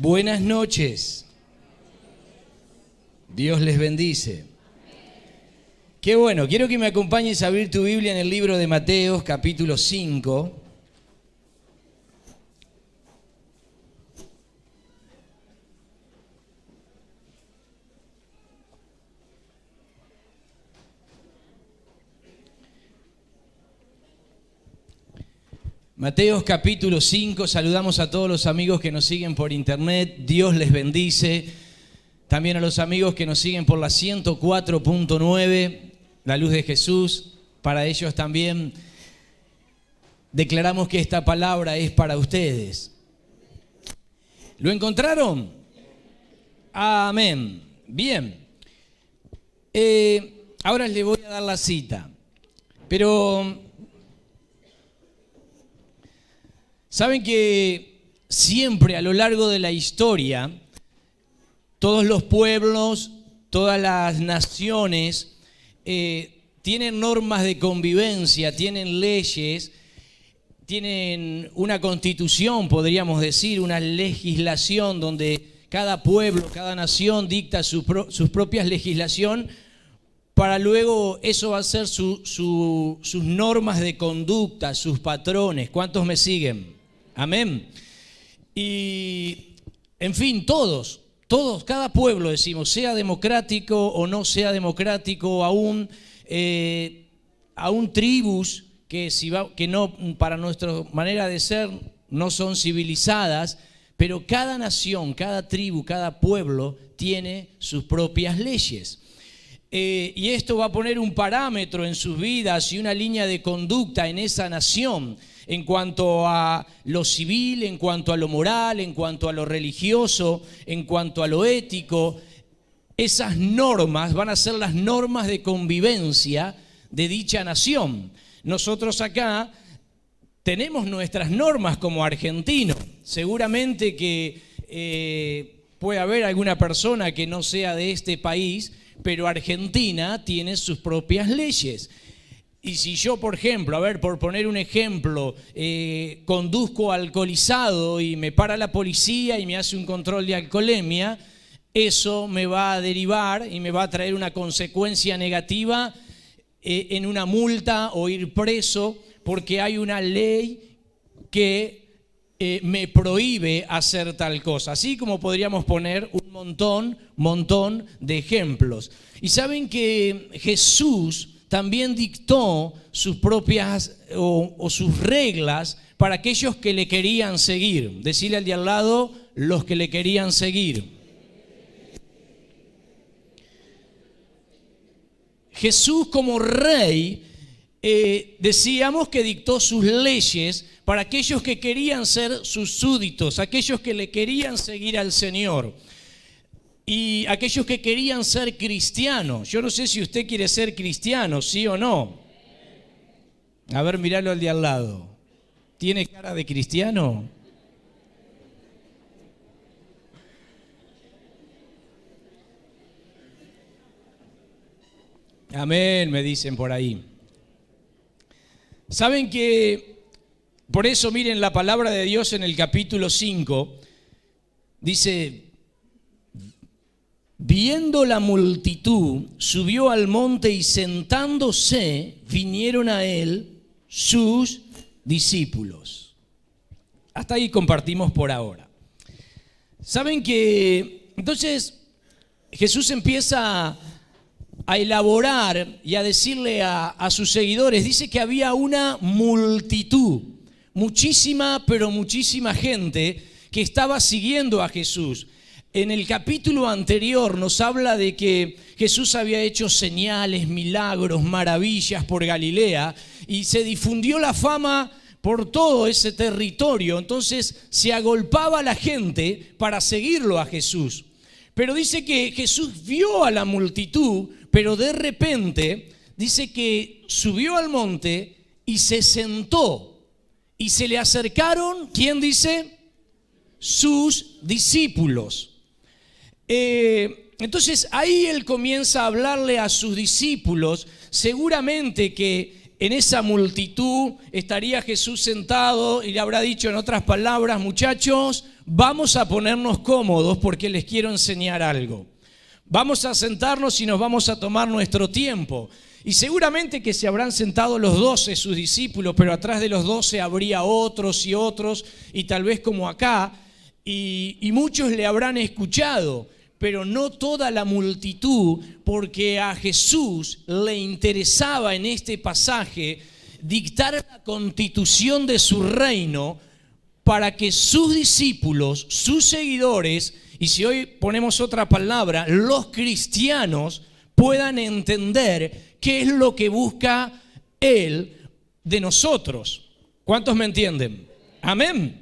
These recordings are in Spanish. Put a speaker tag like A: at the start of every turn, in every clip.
A: Buenas noches. Dios les bendice. Qué bueno, quiero que me acompañes a abrir tu Biblia en el libro de Mateo, capítulo 5. Mateo capítulo 5, saludamos a todos los amigos que nos siguen por internet, Dios les bendice. También a los amigos que nos siguen por la 104.9, La Luz de Jesús, para ellos también declaramos que esta palabra es para ustedes. ¿Lo encontraron? Amén. Bien. Ahora les voy a dar la cita, pero saben que siempre a lo largo de la historia, todos los pueblos, todas las naciones tienen normas de convivencia, tienen leyes, tienen una constitución, podríamos decir, una legislación donde cada pueblo, cada nación dicta sus propias legislación para luego eso va a ser sus normas de conducta, sus patrones. ¿Cuántos me siguen? Amén. Y, en fin, todos, cada pueblo, decimos, sea democrático o no sea democrático, aún tribus que no, para nuestra manera de ser, no son civilizadas, pero cada nación, cada tribu, cada pueblo tiene sus propias leyes. Y esto va a poner un parámetro en sus vidas y una línea de conducta en esa nación, en cuanto a lo civil, en cuanto a lo moral, en cuanto a lo religioso, en cuanto a lo ético. Esas normas van a ser las normas de convivencia de dicha nación. Nosotros acá tenemos nuestras normas como argentinos. Seguramente que puede haber alguna persona que no sea de este país, pero Argentina tiene sus propias leyes. Y si yo, por ejemplo, por poner un ejemplo, conduzco alcoholizado y me para la policía y me hace un control de alcoholemia, eso me va a derivar y me va a traer una consecuencia negativa en una multa o ir preso, porque hay una ley que me prohíbe hacer tal cosa. Así como podríamos poner un montón de ejemplos. Y saben que Jesús también dictó sus propias o sus reglas para aquellos que le querían seguir. Decirle al de al lado, los que le querían seguir. Jesús como rey, decíamos que dictó sus leyes para aquellos que querían ser sus súbditos, aquellos que le querían seguir al Señor. Y aquellos que querían ser cristianos. Yo no sé si usted quiere ser cristiano, ¿sí o no? A ver, míralo al de al lado. ¿Tiene cara de cristiano? Amén, me dicen por ahí. ¿Saben que por eso, miren, la palabra de Dios en el capítulo 5 dice: viendo la multitud, subió al monte y sentándose, vinieron a él sus discípulos. Hasta ahí compartimos por ahora. ¿Saben que entonces Jesús empieza a elaborar y a decirle a sus seguidores? Dice que había una multitud, muchísima, pero muchísima gente que estaba siguiendo a Jesús. En el capítulo anterior nos habla de que Jesús había hecho señales, milagros, maravillas por Galilea y se difundió la fama por todo ese territorio. Entonces se agolpaba la gente para seguirlo a Jesús. Pero dice que Jesús vio a la multitud, pero de repente dice que subió al monte y se sentó. Y se le acercaron, ¿quién dice? Sus discípulos. Entonces ahí él comienza a hablarle a sus discípulos. Seguramente que en esa multitud estaría Jesús sentado y le habrá dicho en otras palabras: muchachos, vamos a ponernos cómodos porque les quiero enseñar algo. Vamos a sentarnos y nos vamos a tomar nuestro tiempo. Y seguramente que se habrán sentado los 12 sus discípulos, pero atrás de los 12 habría otros, y tal vez como acá, y muchos le habrán escuchado, pero no toda la multitud, porque a Jesús le interesaba en este pasaje dictar la constitución de su reino para que sus discípulos, sus seguidores, y si hoy ponemos otra palabra, los cristianos puedan entender qué es lo que busca Él de nosotros. ¿Cuántos me entienden? Amén.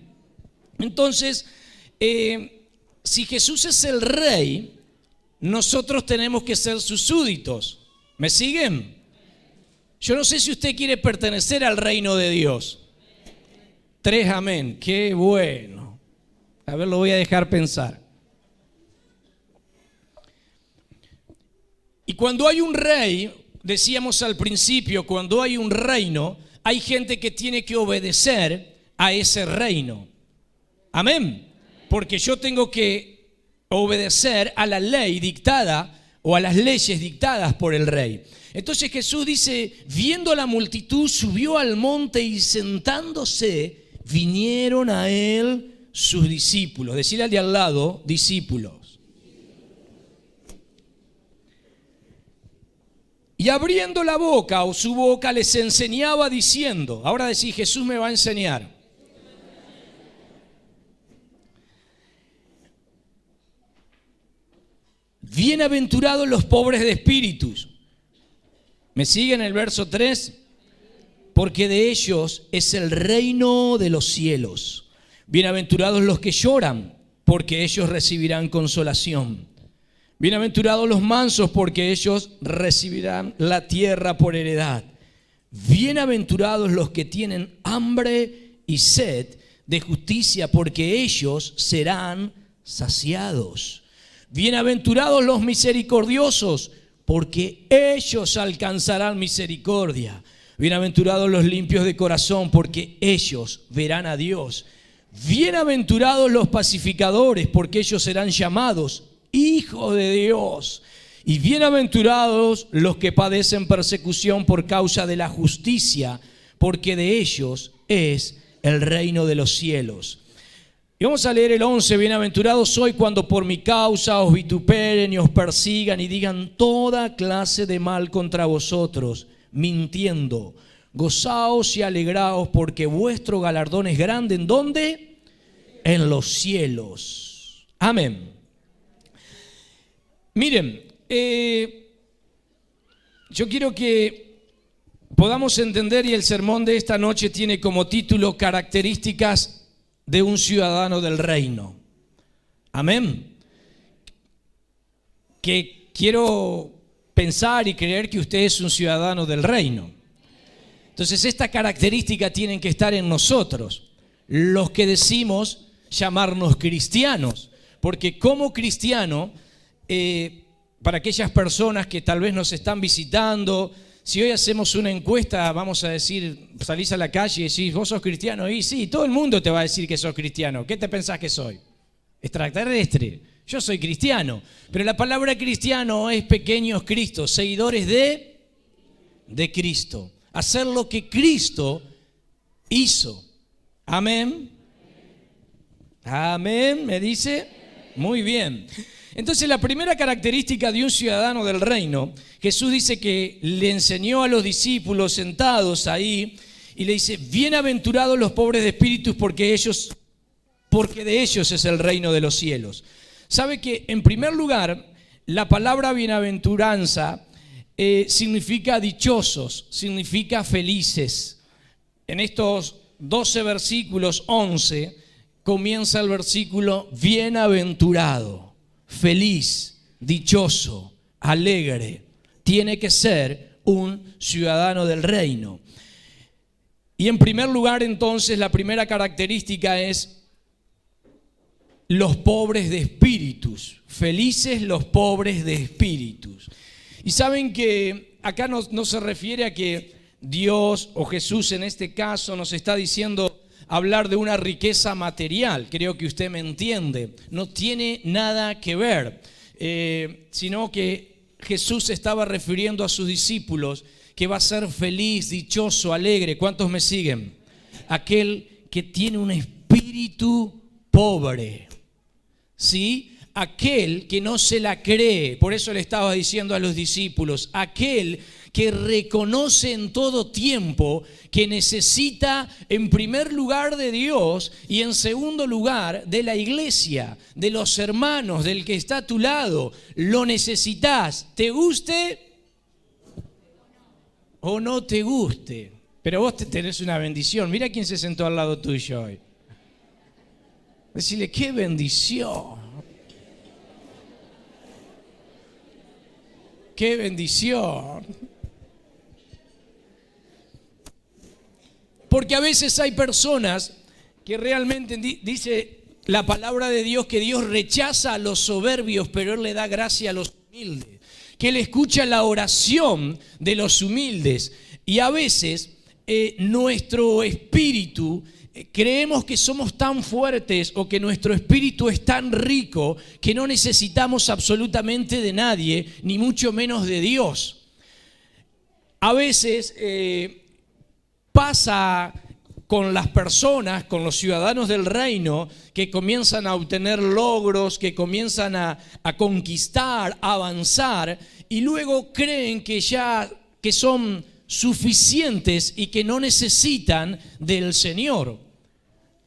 A: Entonces, si Jesús es el rey, nosotros tenemos que ser sus súbditos. ¿Me siguen? Yo no sé si usted quiere pertenecer al reino de Dios. 3 amén. Qué bueno. A ver, lo voy a dejar pensar. Y cuando hay un rey, decíamos al principio, cuando hay un reino, hay gente que tiene que obedecer a ese reino. Amén. Porque yo tengo que obedecer a la ley dictada o a las leyes dictadas por el rey. Entonces Jesús dice, viendo a la multitud, subió al monte y sentándose, vinieron a él sus discípulos. Decirle al de al lado, discípulos. Y abriendo la boca o su boca les enseñaba diciendo, ahora decís, Jesús me va a enseñar. Bienaventurados los pobres de espíritus. ¿Me siguen el verso 3? Porque de ellos es el reino de los cielos. Bienaventurados los que lloran, porque ellos recibirán consolación. Bienaventurados los mansos, porque ellos recibirán la tierra por heredad. Bienaventurados los que tienen hambre y sed de justicia, porque ellos serán saciados. Bienaventurados los misericordiosos, porque ellos alcanzarán misericordia. Bienaventurados los limpios de corazón, porque ellos verán a Dios. Bienaventurados los pacificadores, porque ellos serán llamados hijos de Dios. Y bienaventurados los que padecen persecución por causa de la justicia, porque de ellos es el reino de los cielos. Y vamos a leer el 11. Bienaventurados sois cuando por mi causa os vituperen y os persigan y digan toda clase de mal contra vosotros, mintiendo. Gozaos y alegraos, porque vuestro galardón es grande. ¿En dónde? En los cielos. Amén. Miren, yo quiero que podamos entender, y el sermón de esta noche tiene como título características de un ciudadano del reino. Amén. Que quiero pensar y creer que usted es un ciudadano del reino. Entonces, esta característica tienen que estar en nosotros, los que decimos llamarnos cristianos, porque como cristiano, para aquellas personas que tal vez nos están visitando, si hoy hacemos una encuesta, vamos a decir, salís a la calle y decís, ¿vos sos cristiano? Y sí, todo el mundo te va a decir que sos cristiano. ¿Qué te pensás que soy? ¿Extraterrestre? Yo soy cristiano. Pero la palabra cristiano es pequeños Cristos, seguidores de Cristo. Hacer lo que Cristo hizo. Amén. Amén, me dice. Muy bien. Entonces, la primera característica de un ciudadano del reino, Jesús dice que le enseñó a los discípulos sentados ahí y le dice, bienaventurados los pobres de espíritus, porque de ellos es el reino de los cielos. ¿Sabe que en primer lugar la palabra bienaventuranza significa dichosos, significa felices? En estos 12 versículos, 11, comienza el versículo bienaventurado. Feliz, dichoso, alegre, tiene que ser un ciudadano del reino. Y en primer lugar, entonces, la primera característica es los pobres de espíritus. Felices los pobres de espíritus. Y saben que acá no se refiere a que Dios o Jesús en este caso nos está diciendo, hablar de una riqueza material, creo que usted me entiende, no tiene nada que ver, sino que Jesús se estaba refiriendo a sus discípulos que va a ser feliz, dichoso, alegre. ¿Cuántos me siguen? Aquel que tiene un espíritu pobre, ¿sí? Aquel que no se la cree, por eso le estaba diciendo a los discípulos, aquel que reconoce en todo tiempo que necesita en primer lugar de Dios y en segundo lugar de la iglesia, de los hermanos, del que está a tu lado. Lo necesitas, te guste o no te guste, pero vos tenés una bendición. Mira quién se sentó al lado tuyo hoy. Decirle, qué bendición. ¡Qué bendición! Porque a veces hay personas que realmente, dice la palabra de Dios, que Dios rechaza a los soberbios, pero Él le da gracia a los humildes. Que Él escucha la oración de los humildes. Y a veces nuestro espíritu, creemos que somos tan fuertes o que nuestro espíritu es tan rico que no necesitamos absolutamente de nadie, ni mucho menos de Dios. A veces pasa con las personas, con los ciudadanos del reino, que comienzan a obtener logros, que comienzan a conquistar, a avanzar, y luego creen que son suficientes y que no necesitan del Señor.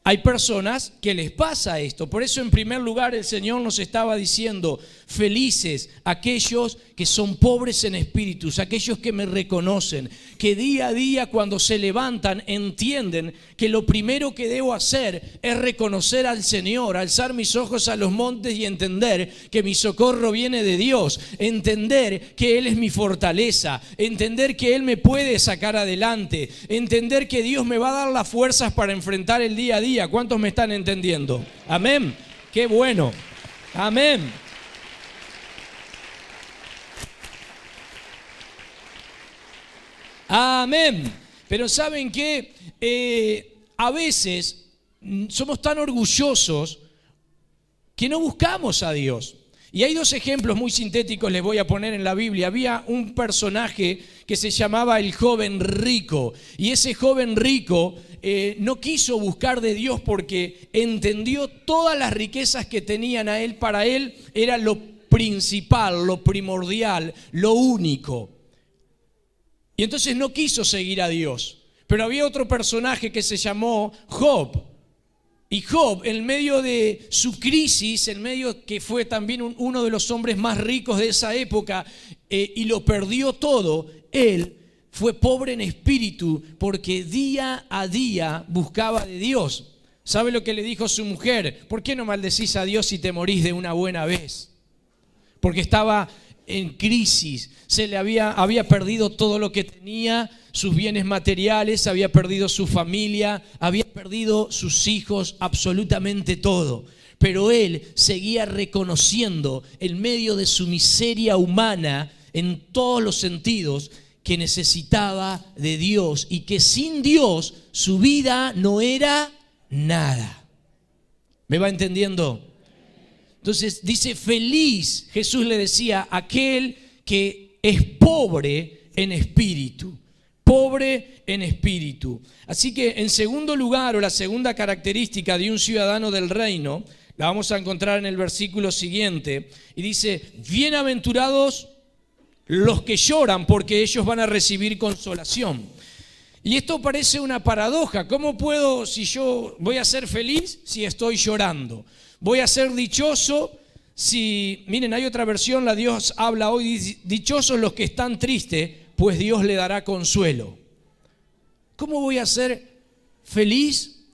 A: Hay personas que les pasa esto. Por eso en primer lugar el Señor nos estaba diciendo, felices aquellos que son pobres en espíritus, aquellos que me reconocen, que día a día cuando se levantan entienden que lo primero que debo hacer es reconocer al Señor, alzar mis ojos a los montes y entender que mi socorro viene de Dios, entender que Él es mi fortaleza, entender que Él me puede sacar adelante, entender que Dios me va a dar las fuerzas para enfrentar el día a día. ¿Cuántos me están entendiendo? Amén. Qué bueno. Amén. Amén. Pero ¿saben qué? A veces somos tan orgullosos que no buscamos a Dios. Y hay dos ejemplos muy sintéticos les voy a poner en la Biblia. Había un personaje que se llamaba el joven rico. Y ese joven rico no quiso buscar de Dios porque entendió todas las riquezas que tenían a él. Para él era lo principal, lo primordial, lo único. Y entonces no quiso seguir a Dios. Pero había otro personaje que se llamó Job. Y Job, en medio de su crisis, en medio que fue también uno de los hombres más ricos de esa época, y lo perdió todo, él fue pobre en espíritu porque día a día buscaba de Dios. ¿Sabe lo que le dijo su mujer? ¿Por qué no maldecís a Dios si te morís de una buena vez? Porque estaba en crisis, había perdido todo lo que tenía, sus bienes materiales, había perdido su familia, había perdido sus hijos, absolutamente todo. Pero él seguía reconociendo en medio de su miseria humana, en todos los sentidos, que necesitaba de Dios y que sin Dios su vida no era nada. ¿Me va entendiendo? Entonces dice, feliz, Jesús le decía, aquel que es pobre en espíritu. Pobre en espíritu. Así que en segundo lugar, o la segunda característica de un ciudadano del reino, la vamos a encontrar en el versículo siguiente. Y dice, bienaventurados los que lloran, porque ellos van a recibir consolación. Y esto parece una paradoja. ¿Cómo puedo, si yo voy a ser feliz si estoy llorando? Voy a ser dichoso si, miren, hay otra versión, la Dios habla hoy, dichosos los que están tristes, pues Dios le dará consuelo. ¿Cómo voy a ser feliz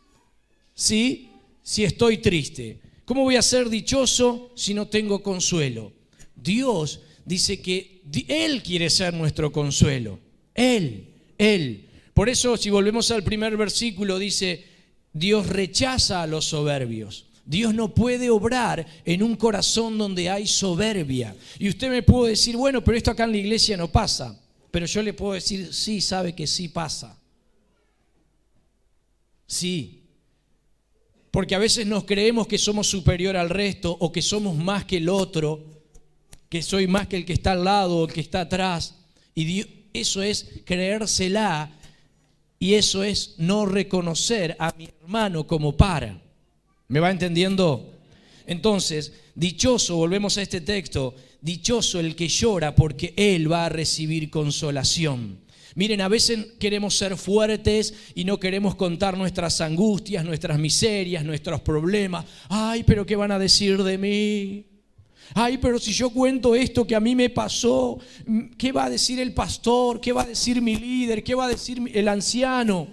A: si estoy triste? ¿Cómo voy a ser dichoso si no tengo consuelo? Dios dice que Él quiere ser nuestro consuelo. Él. Por eso, si volvemos al primer versículo, dice, Dios rechaza a los soberbios. Dios no puede obrar en un corazón donde hay soberbia. Y usted me puede decir, bueno, pero esto acá en la iglesia no pasa. Pero yo le puedo decir, sí, sabe que sí pasa. Sí, Porque a veces nos creemos que somos superior al resto o que somos más que el otro, que soy más que el que está al lado o el que está atrás. Y eso es creérsela y eso es no reconocer a mi hermano como par. ¿Me va entendiendo? Entonces, dichoso, volvemos a este texto, dichoso el que llora porque él va a recibir consolación. Miren, a veces queremos ser fuertes y no queremos contar nuestras angustias, nuestras miserias, nuestros problemas. Ay, pero ¿qué van a decir de mí? Ay, pero si yo cuento esto que a mí me pasó, ¿qué va a decir el pastor? ¿Qué va a decir mi líder? ¿Qué va a decir el anciano?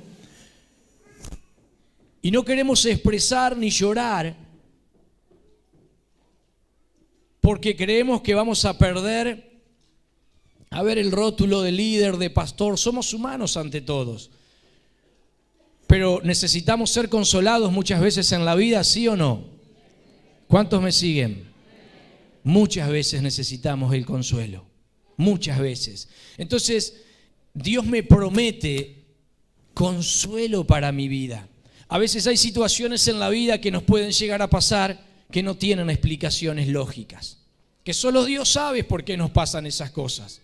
A: Y no queremos expresar ni llorar porque creemos que vamos a perder el rótulo de líder, de pastor. Somos humanos ante todos. Pero necesitamos ser consolados muchas veces en la vida, ¿sí o no? ¿Cuántos me siguen? Muchas veces necesitamos el consuelo. Muchas veces. Entonces, Dios me promete consuelo para mi vida. A veces hay situaciones en la vida que nos pueden llegar a pasar que no tienen explicaciones lógicas. Que solo Dios sabe por qué nos pasan esas cosas.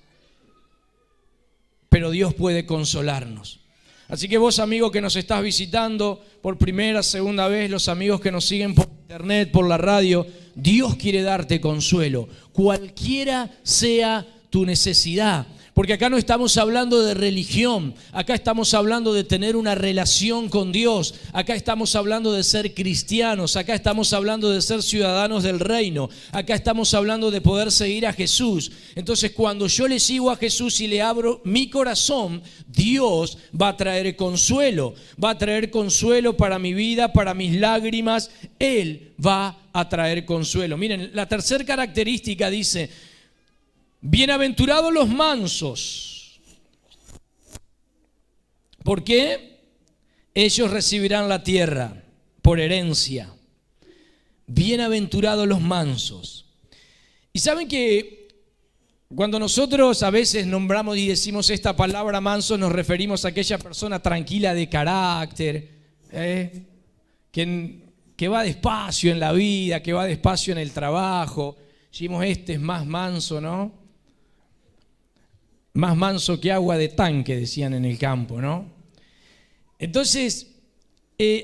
A: Pero Dios puede consolarnos. Así que vos, amigo que nos estás visitando por primera, segunda vez, los amigos que nos siguen por internet, por la radio, Dios quiere darte consuelo, cualquiera sea tu necesidad. Porque acá no estamos hablando de religión, acá estamos hablando de tener una relación con Dios, acá estamos hablando de ser cristianos, acá estamos hablando de ser ciudadanos del reino, acá estamos hablando de poder seguir a Jesús. Entonces, cuando yo le sigo a Jesús y le abro mi corazón, Dios va a traer consuelo para mi vida, para mis lágrimas. Él va a traer consuelo. Miren, la tercera característica dice: bienaventurados los mansos. ¿Por qué? Ellos recibirán la tierra por herencia. Bienaventurados los mansos. Y saben que cuando nosotros a veces nombramos y decimos esta palabra manso, nos referimos a aquella persona tranquila de carácter, que va despacio en la vida, que va despacio en el trabajo. Decimos, este es más manso, ¿no? Más manso que agua de tanque, decían en el campo, ¿no? Entonces,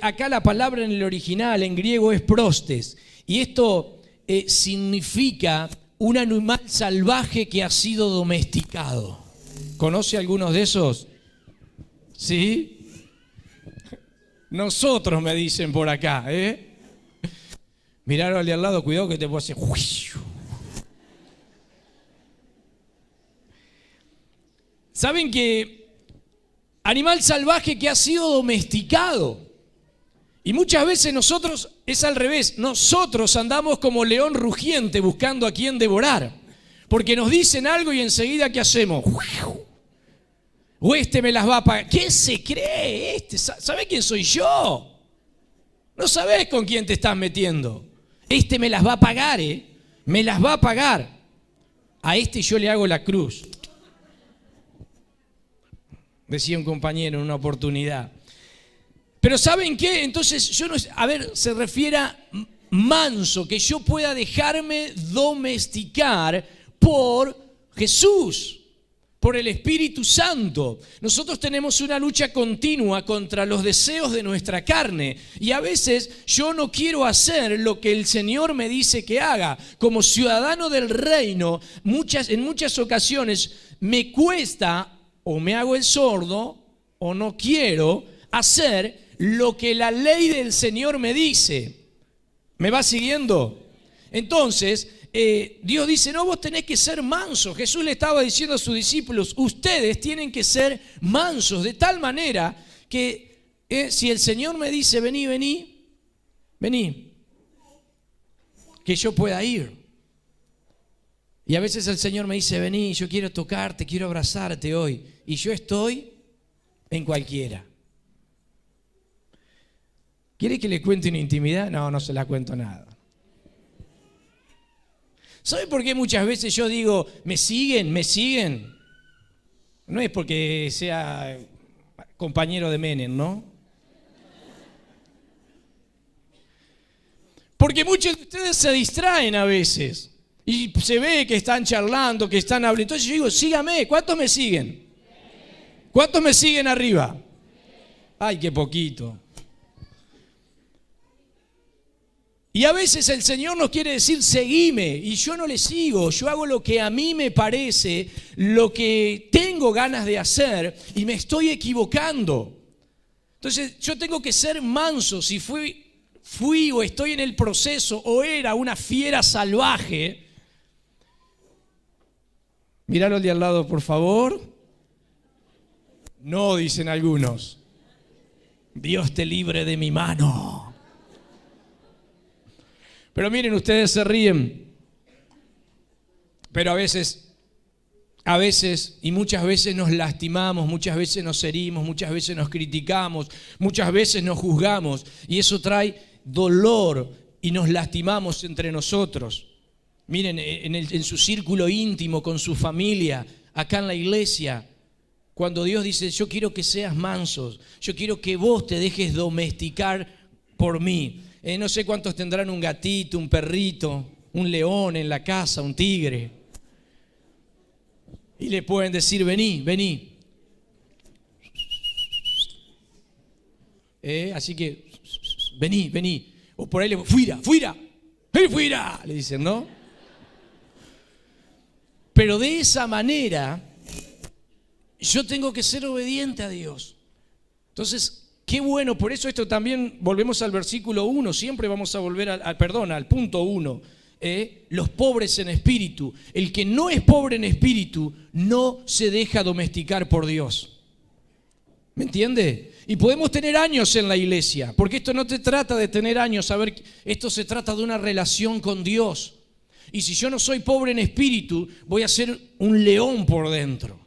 A: acá la palabra en el original, en griego, es prostes. Y esto significa un animal salvaje que ha sido domesticado. ¿Conoce algunos de esos? ¿Sí? Nosotros, me dicen por acá, Mirar al de al lado, cuidado que te puede hacer... ¿Saben que animal salvaje que ha sido domesticado? Y muchas veces nosotros es al revés. Nosotros andamos como león rugiente buscando a quién devorar. Porque nos dicen algo y enseguida ¿qué hacemos? O este me las va a pagar. ¿Qué se cree este? ¿Sabe quién soy yo? No sabés con quién te estás metiendo. Este me las va a pagar, Me las va a pagar. A este yo le hago la cruz. Decía un compañero en una oportunidad. Pero ¿saben qué? Entonces se refiere a manso, que yo pueda dejarme domesticar por Jesús, por el Espíritu Santo. Nosotros tenemos una lucha continua contra los deseos de nuestra carne y a veces yo no quiero hacer lo que el Señor me dice que haga. Como ciudadano del reino, en muchas ocasiones me cuesta o me hago el sordo o no quiero hacer lo que la ley del Señor me dice. ¿Me va siguiendo? Entonces, Dios dice, no, vos tenés que ser mansos. Jesús le estaba diciendo a sus discípulos, ustedes tienen que ser mansos, de tal manera que si el Señor me dice, vení, que yo pueda ir. Y a veces el Señor me dice, vení, yo quiero tocarte, quiero abrazarte hoy. Y yo estoy en cualquiera. ¿Quiere que le cuente una intimidad? No se la cuento nada. ¿Sabe por qué muchas veces yo digo, me siguen? No es porque sea compañero de Menem, ¿no? Porque muchos de ustedes se distraen a veces y se ve que están charlando, que están hablando. Entonces yo digo, sígame, ¿cuántos me siguen? ¿Cuántos me siguen arriba? Ay, qué poquito. Y a veces el Señor nos quiere decir, seguime, y yo no le sigo, yo hago lo que a mí me parece, lo que tengo ganas de hacer, y me estoy equivocando. Entonces yo tengo que ser manso. Si fui o estoy en el proceso o era una fiera salvaje, míralo al de al lado, por favor. No, dicen algunos. Dios te libre de mi mano. Pero miren, ustedes se ríen. Pero a veces y muchas veces nos lastimamos, muchas veces nos herimos, muchas veces nos criticamos, muchas veces nos juzgamos. Y eso trae dolor y nos lastimamos entre nosotros. Miren, en su círculo íntimo, con su familia, acá en la iglesia, cuando Dios dice, yo quiero que seas mansos, yo quiero que vos te dejes domesticar por mí. No sé cuántos tendrán un gatito, un perrito, un león en la casa, un tigre. Y le pueden decir, vení, vení. Así que, vení, vení. O por ahí le fuera, fuera, fuera, le dicen, ¿no? Pero de esa manera, yo tengo que ser obediente a Dios. Entonces, qué bueno, por eso esto también, volvemos al versículo 1, siempre vamos a volver al punto 1. Los pobres en espíritu. El que no es pobre en espíritu no se deja domesticar por Dios. ¿Me entiende? Y podemos tener años en la iglesia, porque esto no te trata de tener años, esto se trata de una relación con Dios. Y si yo no soy pobre en espíritu, voy a ser un león por dentro.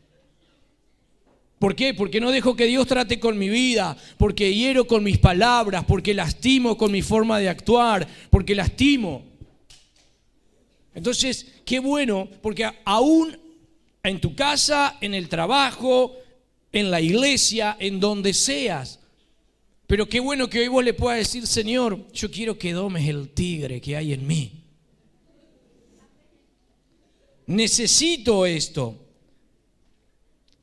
A: ¿Por qué? Porque no dejo que Dios trate con mi vida, porque hiero con mis palabras, porque lastimo con mi forma de actuar, porque lastimo. Entonces, qué bueno, porque aún en tu casa, en el trabajo, en la iglesia, en donde seas, pero qué bueno que hoy vos le puedas decir, Señor, yo quiero que domes el tigre que hay en mí. Necesito esto.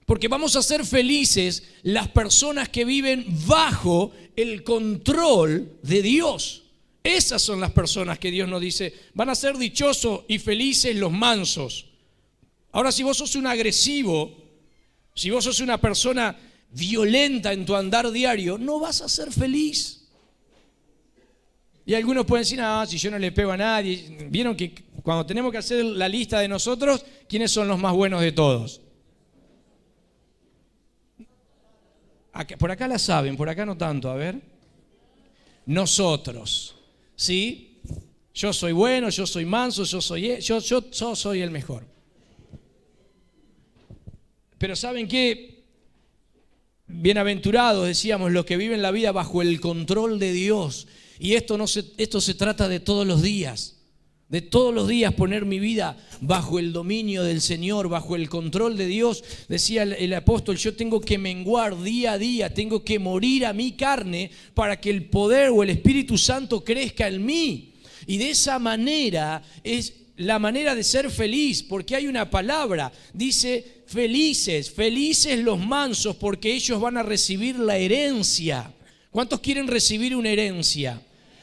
A: Porque vamos a ser felices las personas que viven bajo el control de Dios. Esas son las personas que Dios nos dice, van a ser dichosos y felices los mansos. Ahora, si vos sos un agresivo, si vos sos una persona violenta en tu andar diario, no vas a ser feliz. Y algunos pueden decir, si yo no le pego a nadie. Vieron que cuando tenemos que hacer la lista de nosotros, ¿quiénes son los más buenos de todos? Por acá la saben, por acá no tanto, a ver. Nosotros, ¿sí? Yo soy bueno, yo soy manso, yo soy el mejor. Pero ¿saben qué? Bienaventurados, decíamos, los que viven la vida bajo el control de Dios. Y esto se trata de todos los días. De todos los días poner mi vida bajo el dominio del Señor, bajo el control de Dios. Decía el apóstol, yo tengo que menguar día a día, tengo que morir a mi carne para que el poder o el Espíritu Santo crezca en mí. Y de esa manera es la manera de ser feliz, porque hay una palabra, dice felices, felices los mansos, porque ellos van a recibir la herencia. ¿Cuántos quieren recibir una herencia?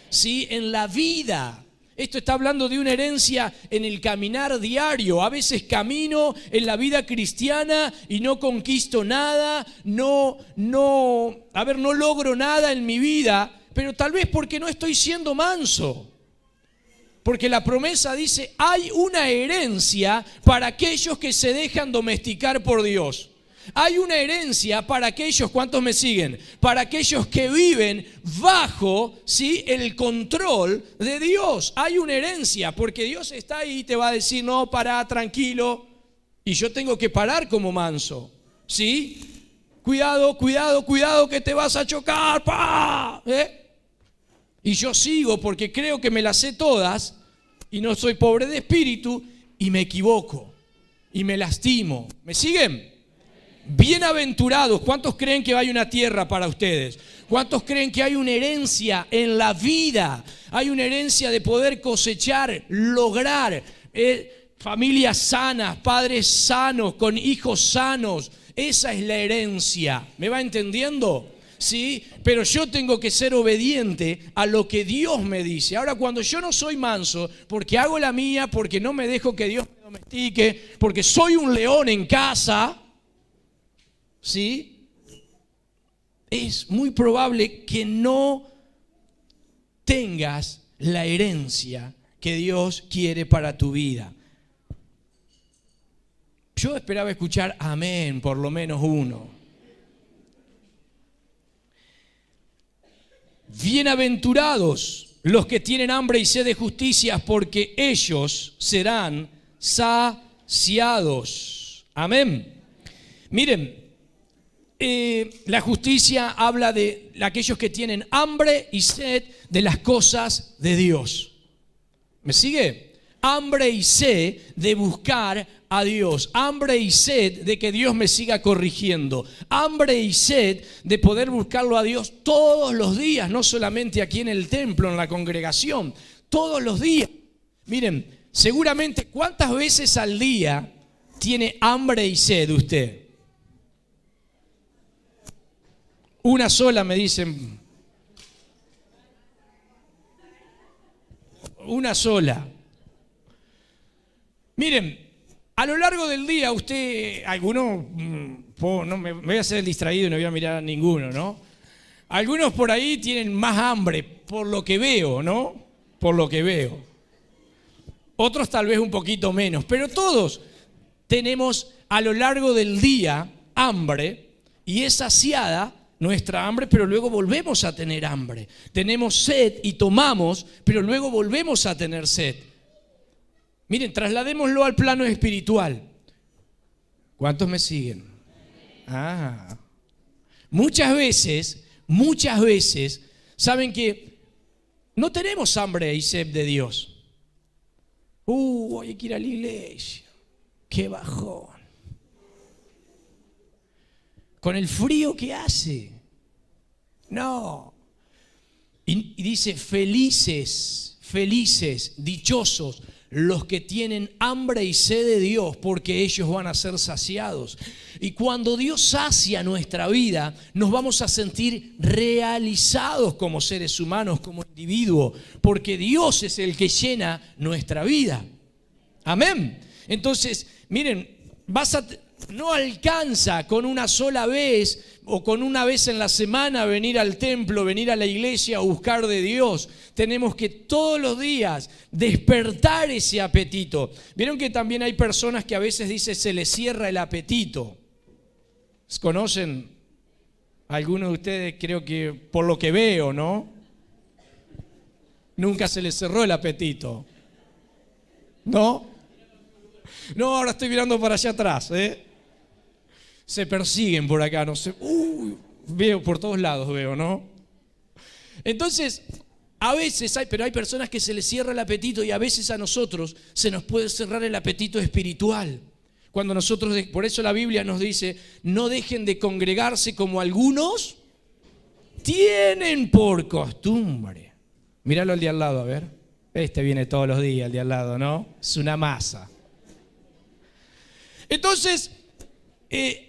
A: Sí, en la vida. Esto está hablando de una herencia en el caminar diario. A veces camino en la vida cristiana y no conquisto nada, no logro nada en mi vida, pero tal vez porque no estoy siendo manso. Porque la promesa dice, hay una herencia para aquellos que se dejan domesticar por Dios. Hay una herencia para aquellos, ¿cuántos me siguen? Para aquellos que viven bajo, ¿sí?, el control de Dios. Hay una herencia, porque Dios está ahí y te va a decir, no, pará, tranquilo. Y yo tengo que parar como manso, ¿sí? Cuidado, cuidado, cuidado que te vas a chocar, ¡pah! Y yo sigo porque creo que me las sé todas y no soy pobre de espíritu y me equivoco y me lastimo. ¿Me siguen? Bienaventurados, ¿cuántos creen que hay una tierra para ustedes? ¿Cuántos creen que hay una herencia en la vida? Hay una herencia de poder cosechar, lograr familias sanas, padres sanos, con hijos sanos. Esa es la herencia. ¿Me va entendiendo? ¿Sí? Pero yo tengo que ser obediente a lo que Dios me dice. Ahora, cuando yo no soy manso, porque hago la mía, porque no me dejo que Dios me domestique, porque soy un león en casa, ¿sí? Es muy probable que no tengas la herencia que Dios quiere para tu vida. Yo esperaba escuchar amén, por lo menos uno. Bienaventurados los que tienen hambre y sed de justicia, porque ellos serán saciados. Amén. Miren, la justicia habla de aquellos que tienen hambre y sed de las cosas de Dios. ¿Me sigue? Hambre y sed de buscar a Dios, hambre y sed de que Dios me siga corrigiendo, hambre y sed de poder buscarlo a Dios todos los días, no solamente aquí en el templo, en la congregación, todos los días. Miren, seguramente, ¿cuántas veces al día tiene hambre y sed usted? Una sola, me dicen. Una sola. Miren, a lo largo del día usted, algunos, no me voy a hacer el distraído y no voy a mirar a ninguno, ¿no? Algunos por ahí tienen más hambre, por lo que veo, ¿no? Por lo que veo. Otros tal vez un poquito menos, pero todos tenemos a lo largo del día hambre y es saciada nuestra hambre, pero luego volvemos a tener hambre. Tenemos sed y tomamos, pero luego volvemos a tener sed. Miren, trasladémoslo al plano espiritual. ¿Cuántos me siguen? Muchas veces, saben que no tenemos hambre y sed de Dios. Hay que ir a la iglesia. Qué bajón. Con el frío que hace. No. Y dice, felices, dichosos los que tienen hambre y sed de Dios, porque ellos van a ser saciados. Y cuando Dios sacia nuestra vida, nos vamos a sentir realizados como seres humanos, como individuos, porque Dios es el que llena nuestra vida. Amén. Entonces, miren, no alcanza con una sola vez o con una vez en la semana venir al templo, venir a la iglesia o buscar de Dios. Tenemos que todos los días despertar ese apetito. Vieron que también hay personas que a veces dicen se les cierra el apetito. ¿Conocen? Algunos de ustedes creo que por lo que veo, ¿no? Nunca se les cerró el apetito. ¿No? No, ahora estoy mirando para allá atrás, Se persiguen por acá, no sé. Veo por todos lados, ¿no? Entonces, a veces pero hay personas que se les cierra el apetito y a veces a nosotros se nos puede cerrar el apetito espiritual. Cuando nosotros, por eso la Biblia nos dice, no dejen de congregarse como algunos tienen por costumbre. Míralo al de al lado, a ver. Este viene todos los días, el de al lado, ¿no? Es una masa. Entonces,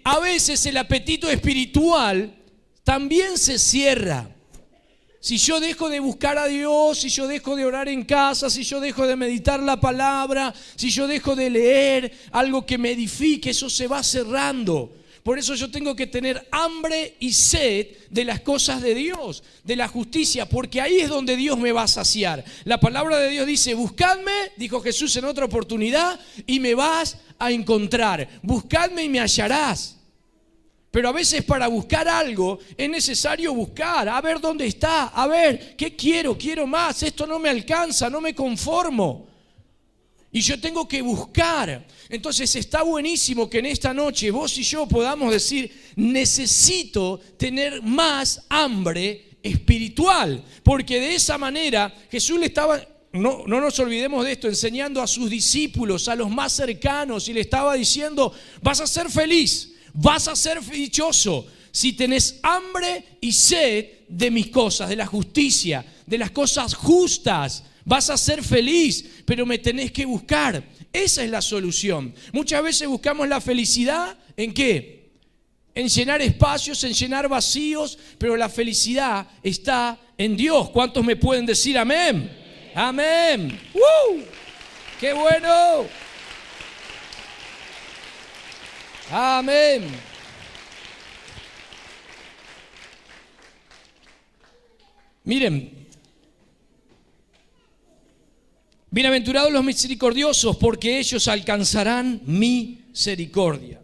A: a veces el apetito espiritual también se cierra. Si yo dejo de buscar a Dios, si yo dejo de orar en casa, si yo dejo de meditar la palabra, si yo dejo de leer algo que me edifique, eso se va cerrando. Por eso yo tengo que tener hambre y sed de las cosas de Dios, de la justicia, porque ahí es donde Dios me va a saciar. La palabra de Dios dice, buscadme, dijo Jesús en otra oportunidad, y me vas a encontrar. Buscadme y me hallarás. Pero a veces para buscar algo es necesario buscar, a ver dónde está, a ver qué quiero más, esto no me alcanza, no me conformo. Y yo tengo que buscar. Entonces está buenísimo que en esta noche vos y yo podamos decir, necesito tener más hambre espiritual. Porque de esa manera Jesús le estaba, no nos olvidemos de esto, enseñando a sus discípulos, a los más cercanos, y le estaba diciendo, vas a ser feliz, vas a ser dichoso. si tenés hambre y sed de mis cosas, de la justicia, de las cosas justas, vas a ser feliz, pero me tenés que buscar. Esa es la solución. Muchas veces buscamos la felicidad ¿en qué? En llenar espacios, en llenar vacíos, pero la felicidad está en Dios. ¿Cuántos me pueden decir amén? Amén. ¡Woo! ¡Qué bueno! Amén. Miren, bienaventurados los misericordiosos, porque ellos alcanzarán misericordia.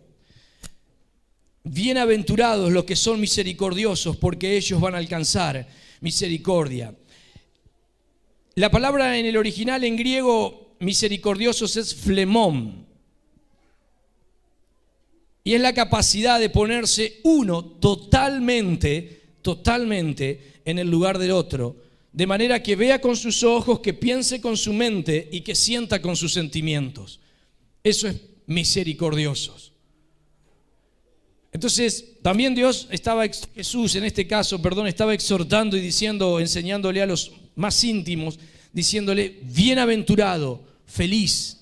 A: Bienaventurados los que son misericordiosos, porque ellos van a alcanzar misericordia. La palabra en el original en griego misericordiosos es phlemón. Y es la capacidad de ponerse uno totalmente en el lugar del otro, de manera que vea con sus ojos, que piense con su mente y que sienta con sus sentimientos. Eso es misericordiosos. Entonces, también Jesús en este caso, estaba exhortando y diciendo, enseñándole a los más íntimos, diciéndole, bienaventurado, feliz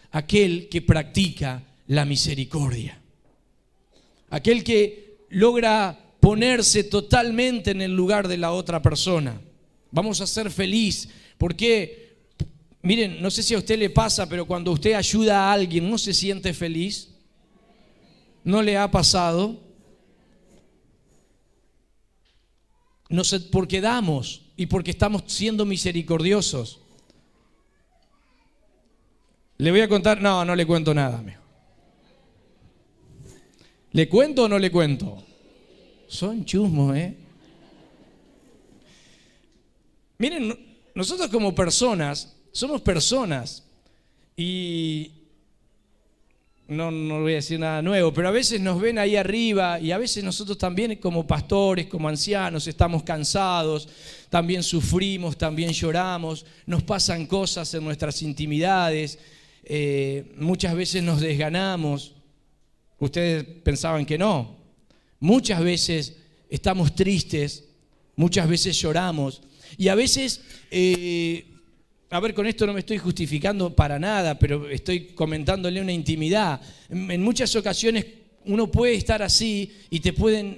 A: aquel que practica la misericordia. Aquel que logra ponerse totalmente en el lugar de la otra persona. Vamos a ser feliz, porque, miren, no sé si a usted le pasa, pero cuando usted ayuda a alguien, ¿no se siente feliz? ¿No le ha pasado? No sé, porque damos y porque estamos siendo misericordiosos. Le voy a contar, no le cuento nada, amigo. ¿Le cuento o no le cuento? Son chusmos, ¿eh? Miren, nosotros como personas, somos personas y no voy a decir nada nuevo, pero a veces nos ven ahí arriba y a veces nosotros también como pastores, como ancianos, estamos cansados, también sufrimos, también lloramos, nos pasan cosas en nuestras intimidades, muchas veces nos desganamos. Ustedes pensaban que no. Muchas veces estamos tristes, muchas veces lloramos y a veces, con esto no me estoy justificando para nada, pero estoy comentándole una intimidad. En muchas ocasiones uno puede estar así y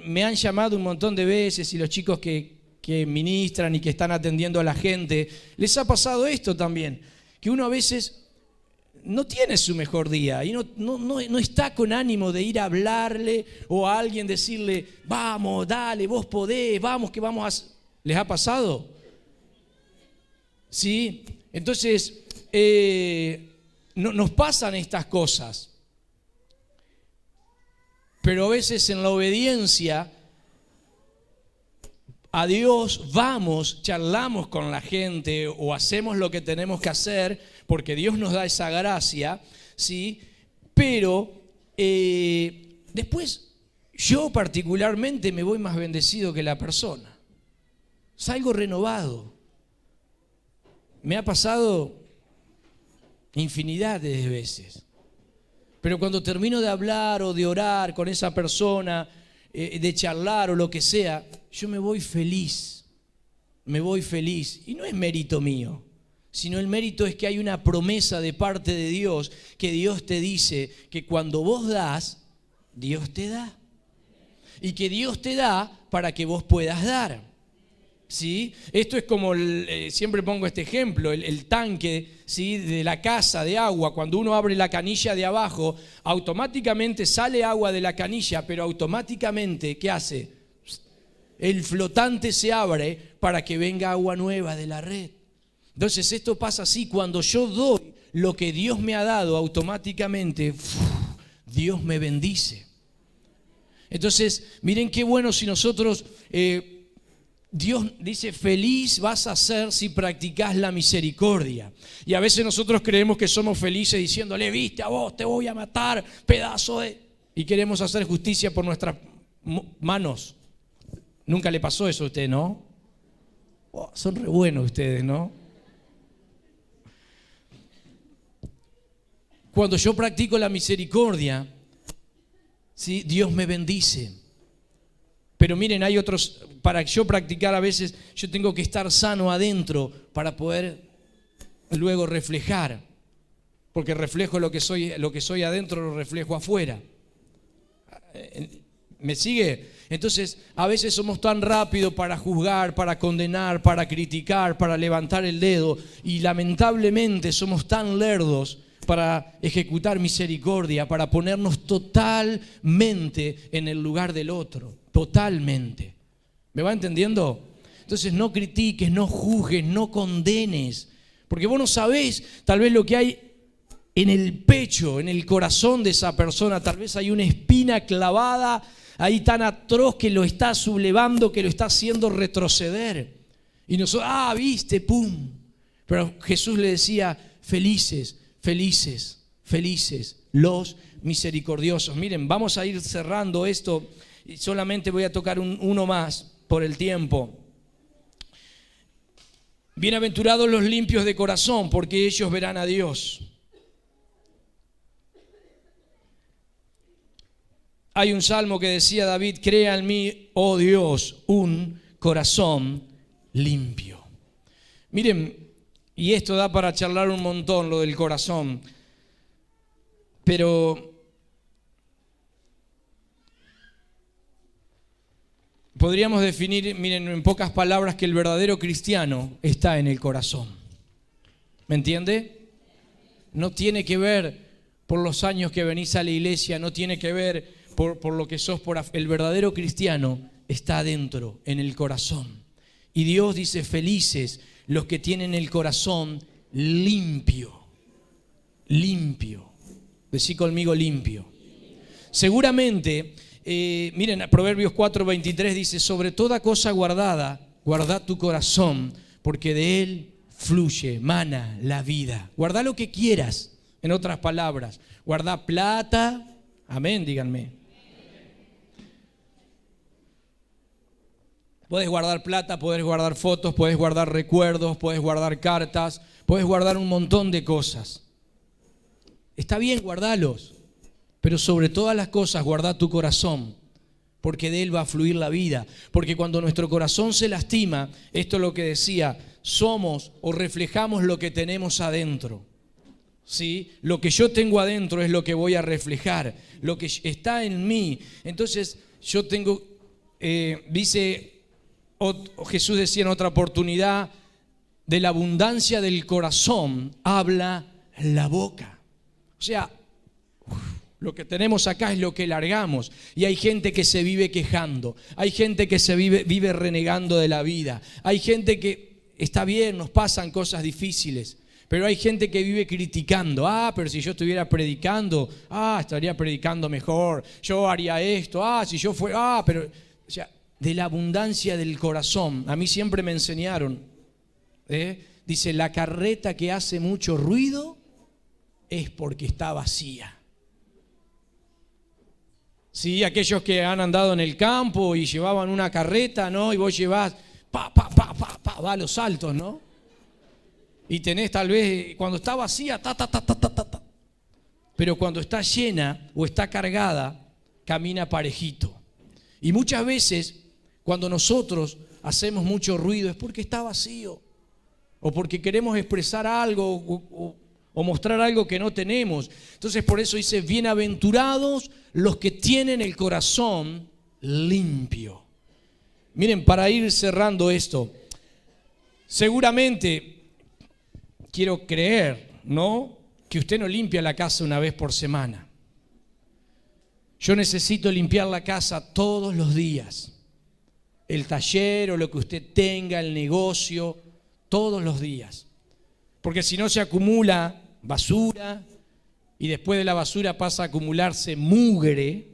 A: me han llamado un montón de veces y los chicos que ministran y que están atendiendo a la gente, les ha pasado esto también, que uno a veces no tiene su mejor día y no está con ánimo de ir a hablarle o a alguien decirle, vamos, dale, vos podés, vamos, que vamos a... ¿Les ha pasado? ¿Sí? Entonces, nos pasan estas cosas, pero a veces en la obediencia a Dios vamos, charlamos con la gente o hacemos lo que tenemos que hacer porque Dios nos da esa gracia, ¿sí? Pero después yo particularmente me voy más bendecido que la persona. Salgo renovado. Me ha pasado infinidad de veces. Pero cuando termino de hablar o de orar con esa persona, de charlar o lo que sea, yo me voy feliz. Me voy feliz. Y no es mérito mío, sino el mérito es que hay una promesa de parte de Dios, que Dios te dice que cuando vos das, Dios te da. Y que Dios te da para que vos puedas dar. ¿Sí? Esto es como, siempre pongo este ejemplo, el tanque, ¿sí?, de la casa de agua. Cuando uno abre la canilla de abajo, automáticamente sale agua de la canilla, pero automáticamente, ¿qué hace? El flotante se abre para que venga agua nueva de la red. Entonces esto pasa así, cuando yo doy lo que Dios me ha dado, automáticamente Dios me bendice. Entonces, miren qué bueno si nosotros... Dios dice, feliz vas a ser si practicás la misericordia. Y a veces nosotros creemos que somos felices diciéndole, viste, a vos te voy a matar, pedazo de... Y queremos hacer justicia por nuestras manos. Nunca le pasó eso a usted, ¿no? Oh, son re buenos ustedes, ¿no? Cuando yo practico la misericordia, ¿sí?, Dios me bendice. Pero miren, hay otros, para yo practicar a veces, yo tengo que estar sano adentro para poder luego reflejar. Porque reflejo lo que soy adentro, lo reflejo afuera. ¿Me sigue? Entonces, a veces somos tan rápidos para juzgar, para condenar, para criticar, para levantar el dedo, y lamentablemente somos tan lerdos para ejecutar misericordia, para ponernos totalmente en el lugar del otro, totalmente. ¿Me va entendiendo? Entonces, no critiques, no juzgues, no condenes, porque vos no sabés tal vez lo que hay en el pecho, en el corazón de esa persona. Tal vez hay una espina clavada ahí tan atroz que lo está sublevando, que lo está haciendo retroceder. Y nosotros, viste, pum. Pero Jesús le decía, felices, felices, felices los misericordiosos. Miren, vamos a ir cerrando esto y solamente voy a tocar uno más por el tiempo. Bienaventurados los limpios de corazón, porque ellos verán a Dios. Hay un salmo que decía David, crea en mí, oh Dios, un corazón limpio. Miren, y esto da para charlar un montón, lo del corazón, pero podríamos definir, miren, en pocas palabras, que el verdadero cristiano está en el corazón. ¿Me entiende? No tiene que ver por los años que venís a la iglesia, no tiene que ver por lo que sos, el verdadero cristiano está adentro, en el corazón. Y Dios dice, felices los que tienen el corazón limpio. Limpio. Decí conmigo, limpio. Seguramente, miren, Proverbios 4:23 dice, sobre toda cosa guardada, guarda tu corazón, porque de él fluye, mana la vida. Guarda lo que quieras, en otras palabras. Guarda plata, amén, díganme. Puedes guardar plata, puedes guardar fotos, puedes guardar recuerdos, puedes guardar cartas, puedes guardar un montón de cosas. Está bien, guardalos, pero sobre todas las cosas guarda tu corazón, porque de él va a fluir la vida. Porque cuando nuestro corazón se lastima, esto es lo que decía, somos o reflejamos lo que tenemos adentro. ¿Sí? Lo que yo tengo adentro es lo que voy a reflejar, lo que está en mí. Entonces yo tengo, Jesús decía en otra oportunidad, de la abundancia del corazón habla la boca. O sea, lo que tenemos acá es lo que largamos. Y hay gente que se vive quejando, hay gente que se vive renegando de la vida, hay gente que está bien, nos pasan cosas difíciles, pero hay gente que vive criticando. Pero si yo estuviera predicando, estaría predicando mejor, yo haría esto, si yo fuera, pero, o sea, de la abundancia del corazón. A mí siempre me enseñaron, dice, la carreta que hace mucho ruido es porque está vacía. Sí, aquellos que han andado en el campo y llevaban una carreta, ¿no? Y vos llevás, va a los saltos, ¿no? Y tenés tal vez, cuando está vacía, pero cuando está llena o está cargada, camina parejito. Y muchas veces, cuando nosotros hacemos mucho ruido, es porque está vacío, o porque queremos expresar algo, o mostrar algo que no tenemos. Entonces por eso dice, bienaventurados los que tienen el corazón limpio. Miren, para ir cerrando esto, seguramente quiero creer, ¿no?, que usted no limpia la casa una vez por semana. Yo necesito limpiar la casa todos los días. El taller o lo que usted tenga, el negocio, todos los días. Porque si no se acumula basura y después de la basura pasa a acumularse mugre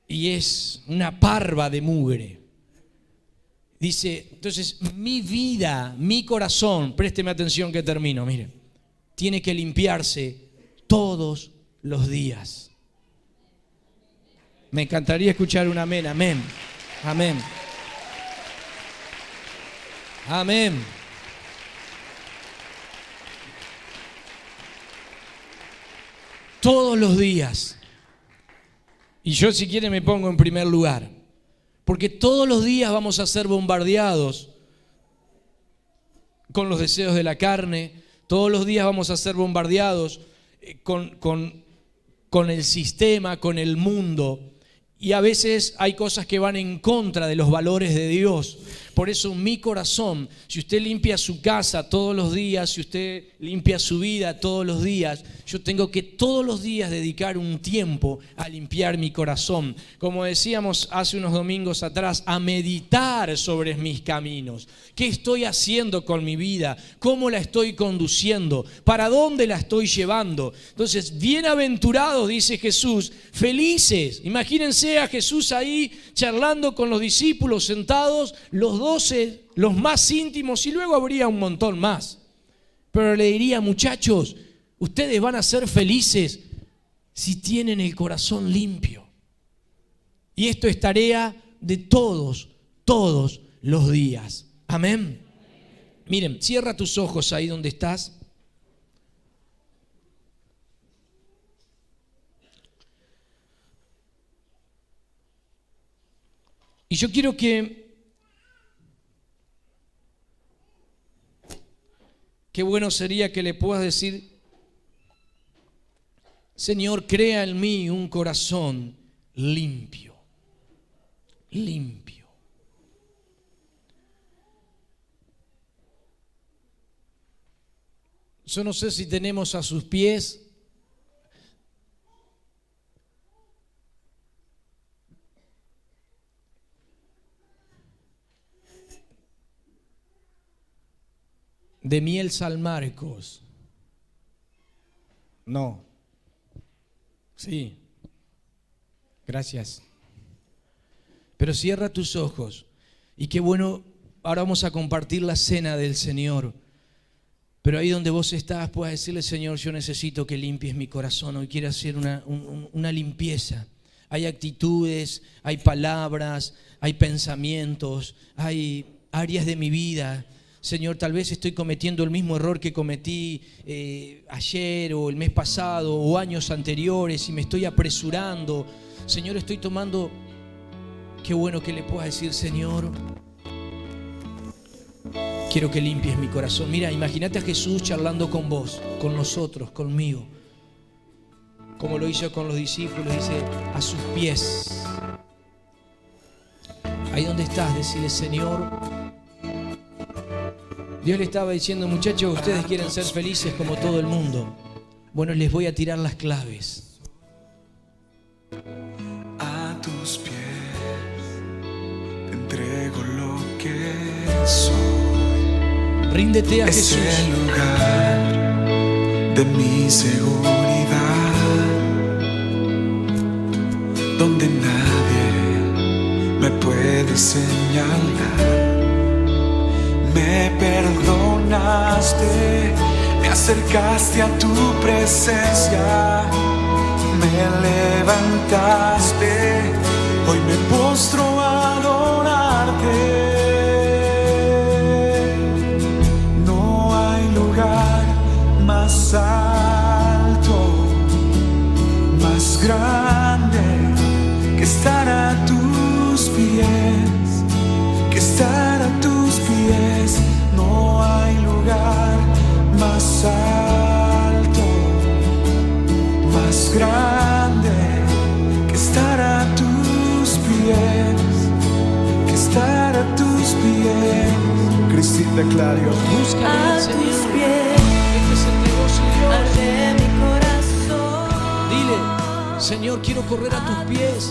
A: y es una parva de mugre. Dice, entonces mi vida, mi corazón, présteme atención que termino, miren, tiene que limpiarse todos los días. Me encantaría escuchar un amén, amén, amén. Amén. Todos los días. Y yo, si quiere, me pongo en primer lugar. Porque todos los días vamos a ser bombardeados con los deseos de la carne. Todos los días vamos a ser bombardeados con el sistema, con el mundo. Y a veces hay cosas que van en contra de los valores de Dios. Por eso mi corazón, si usted limpia su casa todos los días, si usted limpia su vida todos los días, yo tengo que todos los días dedicar un tiempo a limpiar mi corazón. Como decíamos hace unos domingos atrás, a meditar sobre mis caminos. ¿Qué estoy haciendo con mi vida? ¿Cómo la estoy conduciendo? ¿Para dónde la estoy llevando? Entonces, bienaventurados, dice Jesús, felices. Imagínense a Jesús ahí charlando con los discípulos sentados, los 12, los más íntimos, y luego habría un montón más. Pero le diría, muchachos, ustedes van a ser felices si tienen el corazón limpio. Y esto es tarea de todos los días. Amén. Miren, cierra tus ojos ahí donde estás. Y yo quiero que qué bueno sería que le puedas decir, Señor, crea en mí un corazón limpio, limpio. Yo no sé si tenemos a sus pies de Miel San Marcos. No. Sí. Gracias. Pero cierra tus ojos. Y qué bueno, ahora vamos a compartir la cena del Señor. Pero ahí donde vos estás, puedas decirle, Señor, yo necesito que limpies mi corazón. Hoy quiero hacer una limpieza. Hay actitudes, hay palabras, hay pensamientos, hay áreas de mi vida. Señor, tal vez estoy cometiendo el mismo error que cometí ayer o el mes pasado o años anteriores y me estoy apresurando. Señor, estoy tomando... Qué bueno que le puedas decir, Señor, quiero que limpies mi corazón. Mira, imagínate a Jesús charlando con vos, con nosotros, conmigo. Como lo hizo con los discípulos, dice, a sus pies. Ahí donde estás, decirle, Señor... Dios le estaba diciendo, muchachos, ustedes quieren ser felices como todo el mundo. Bueno, les voy a tirar las claves.
B: A tus pies te entrego lo que soy.
A: Ríndete a Jesús.
B: Es el lugar de mi seguridad, donde nadie me puede señalar. Me perdonaste, me acercaste a tu presencia, me levantaste, hoy me postro a adorarte. No hay lugar más alto, más grande que estar a tus pies, que estar a tus pies. No hay lugar más alto, más grande que estar a tus pies, que estar a tus pies. Cristina Clarios,
A: Búscale al Señor. Este es el negocio de Dios. Dile, Señor, quiero correr a tus pies.